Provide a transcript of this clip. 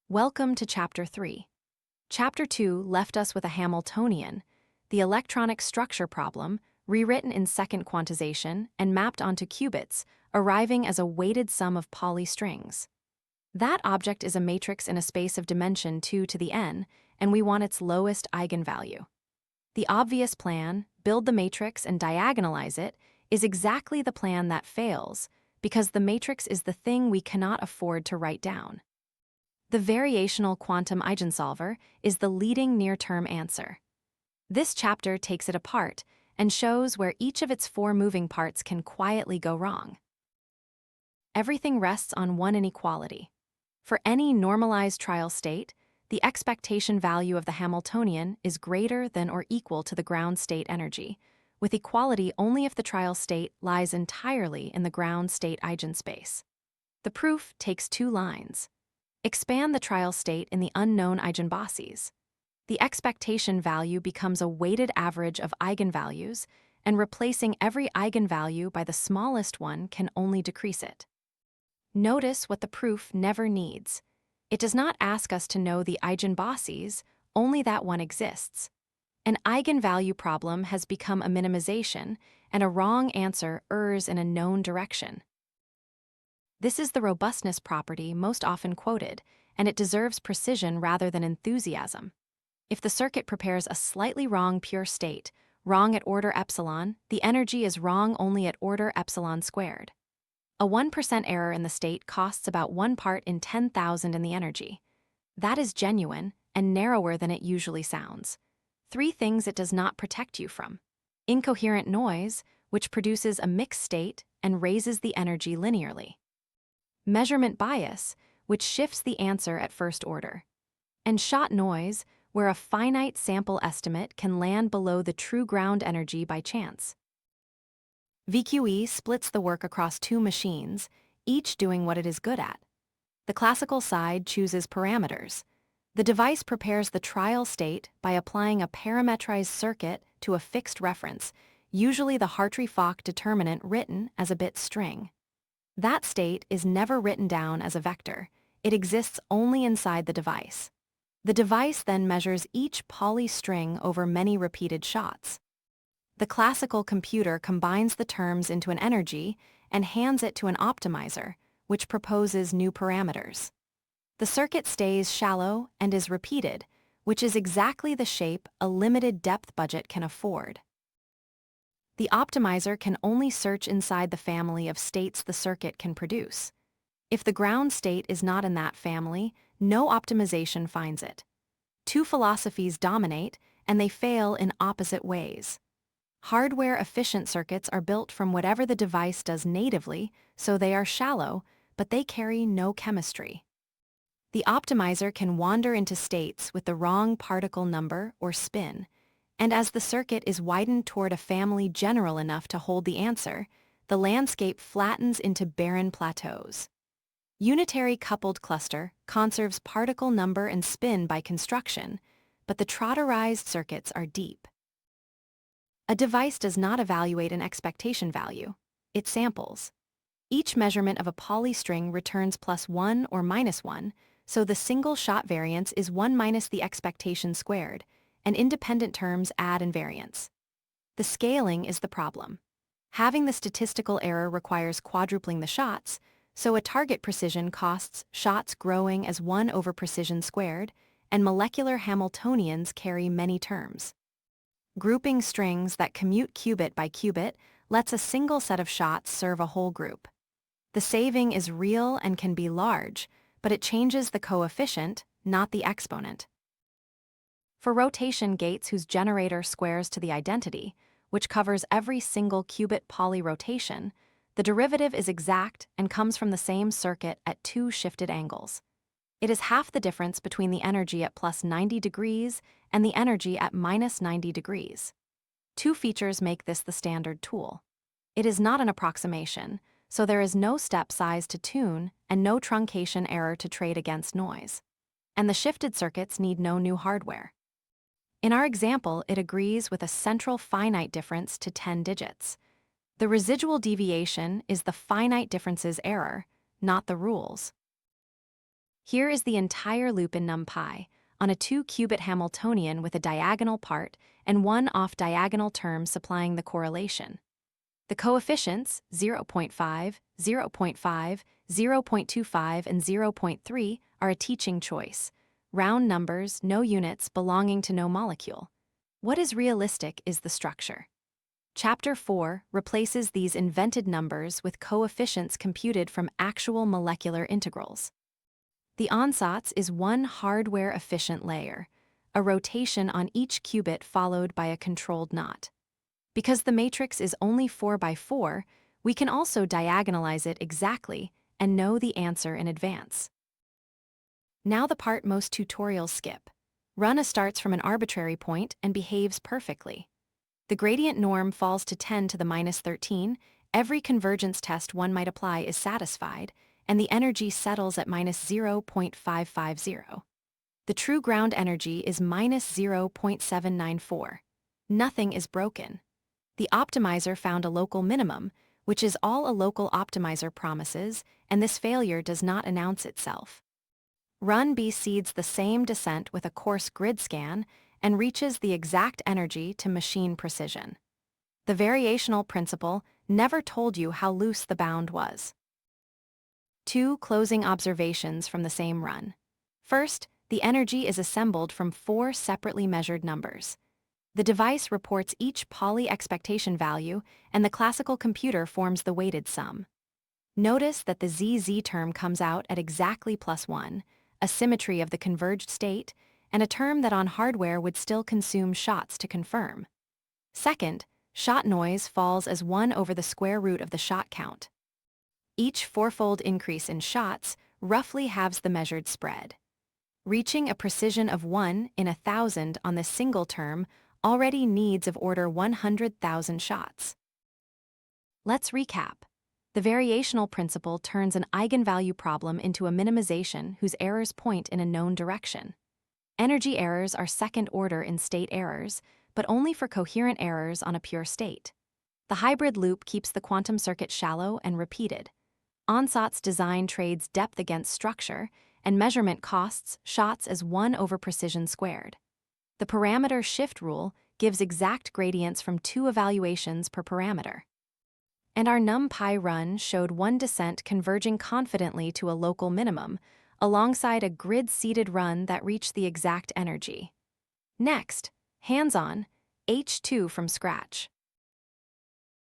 Welcome to Chapter 3. Chapter 2 left us with a Hamiltonian, the electronic structure problem, rewritten in second quantization and mapped onto qubits, arriving as a weighted sum of Pauli strings. That object is a matrix in a space of dimension 2 to the n, and we want its lowest eigenvalue. The obvious plan, build the matrix and diagonalize it, is exactly the plan that fails, because the matrix is the thing we cannot afford to write down. The variational quantum eigensolver is the leading near-term answer. This chapter takes it apart and shows where each of its four moving parts can quietly go wrong. Everything rests on one inequality. For any normalized trial state, the expectation value of the Hamiltonian is greater than or equal to the ground state energy, with equality only if the trial state lies entirely in the ground state eigenspace. The proof takes two lines. Expand the trial state in the unknown eigenbases. The expectation value becomes a weighted average of eigenvalues, and replacing every eigenvalue by the smallest one can only decrease it. Notice what the proof never needs. It does not ask us to know the eigenbases, only that one exists. An eigenvalue problem has become a minimization, and a wrong answer errs in a known direction. This is the robustness property most often quoted, and it deserves precision rather than enthusiasm. If the circuit prepares a slightly wrong pure state, wrong at order epsilon, the energy is wrong only at order epsilon squared. A 1% error in the state costs about 1 part in 10,000 in the energy. That is genuine and narrower than it usually sounds. Three things it does not protect you from: incoherent noise, which produces a mixed state and raises the energy linearly; measurement bias, which shifts the answer at first order; and shot noise, where a finite sample estimate can land below the true ground energy by chance. VQE splits the work across two machines, each doing what it is good at. The classical side chooses parameters. The device prepares the trial state by applying a parametrized circuit to a fixed reference, usually the Hartree-Fock determinant written as a bit string. That state is never written down as a vector. It exists only inside the device. The device then measures each Pauli string over many repeated shots. The classical computer combines the terms into an energy and hands it to an optimizer, which proposes new parameters. The circuit stays shallow and is repeated, which is exactly the shape a limited depth budget can afford. The optimizer can only search inside the family of states the circuit can produce. If the ground state is not in that family, no optimization finds it. Two philosophies dominate, and they fail in opposite ways. Hardware-efficient circuits are built from whatever the device does natively, so they are shallow, but they carry no chemistry. The optimizer can wander into states with the wrong particle number or spin, and as the circuit is widened toward a family general enough to hold the answer, the landscape flattens into barren plateaus. Unitary coupled cluster conserves particle number and spin by construction, but the trotterized circuits are deep. A device does not evaluate an expectation value. It samples. Each measurement of a Pauli string returns +1 or -1, so the single shot variance is 1 minus the expectation squared, and independent terms add invariance. The scaling is the problem. Having the statistical error requires quadrupling the shots, so a target precision costs shots growing as 1 over precision squared, and molecular Hamiltonians carry many terms. Grouping strings that commute qubit by qubit lets a single set of shots serve a whole group. The saving is real and can be large, but it changes the coefficient, not the exponent. For rotation gates whose generator squares to the identity, which covers every single qubit Pauli rotation, the derivative is exact and comes from the same circuit at two shifted angles. It is half the difference between the energy at +90 degrees and the energy at -90 degrees. Two features make this the standard tool. It is not an approximation, so there is no step size to tune and no truncation error to trade against noise. And the shifted circuits need no new hardware. In our example, it agrees with a central finite difference to 10 digits. The residual deviation is the finite difference's error, not the rules. Here is the entire loop in NumPy, on a 2-qubit Hamiltonian with a diagonal part and one off-diagonal term supplying the correlation. The coefficients, 0.5, 0.5, 0.25, and 0.3, are a teaching choice. Round numbers, no units, belonging to no molecule. What is realistic is the structure. Chapter 4 replaces these invented numbers with coefficients computed from actual molecular integrals. The ansatz is one hardware-efficient layer, a rotation on each qubit followed by a controlled knot. Because the matrix is only 4 by 4, we can also diagonalize it exactly and know the answer in advance. Now the part most tutorials skip. Run starts from an arbitrary point and behaves perfectly. The gradient norm falls to 10 to the minus 13, every convergence test one might apply is satisfied, and the energy settles at minus 0.550. The true ground energy is minus 0.794. Nothing is broken. The optimizer found a local minimum, which is all a local optimizer promises, and this failure does not announce itself. Run B seeds the same descent with a coarse grid scan and reaches the exact energy to machine precision. The variational principle never told you how loose the bound was. 2 closing observations from the same run. First, the energy is assembled from 4 separately measured numbers. The device reports each Pauli expectation value, and the classical computer forms the weighted sum. Notice that the ZZ term comes out at exactly +1, a symmetry of the converged state, and a term that on hardware would still consume shots to confirm. Second, shot noise falls as 1 over the square root of the shot count. Each 4-fold increase in shots roughly halves the measured spread. Reaching a precision of 1 in 1,000 on this single term already needs of order 100,000 shots. Let's recap. The variational principle turns an eigenvalue problem into a minimization whose errors point in a known direction. Energy errors are second order in state errors, but only for coherent errors on a pure state. The hybrid loop keeps the quantum circuit shallow and repeated. Ansatz design trades depth against structure, and measurement costs shots as 1 over precision squared. The parameter shift rule gives exact gradients from 2 evaluations per parameter. And our NumPy run showed one descent converging confidently to a local minimum, alongside a grid-seeded run that reached the exact energy. Next, hands-on, H2 from scratch.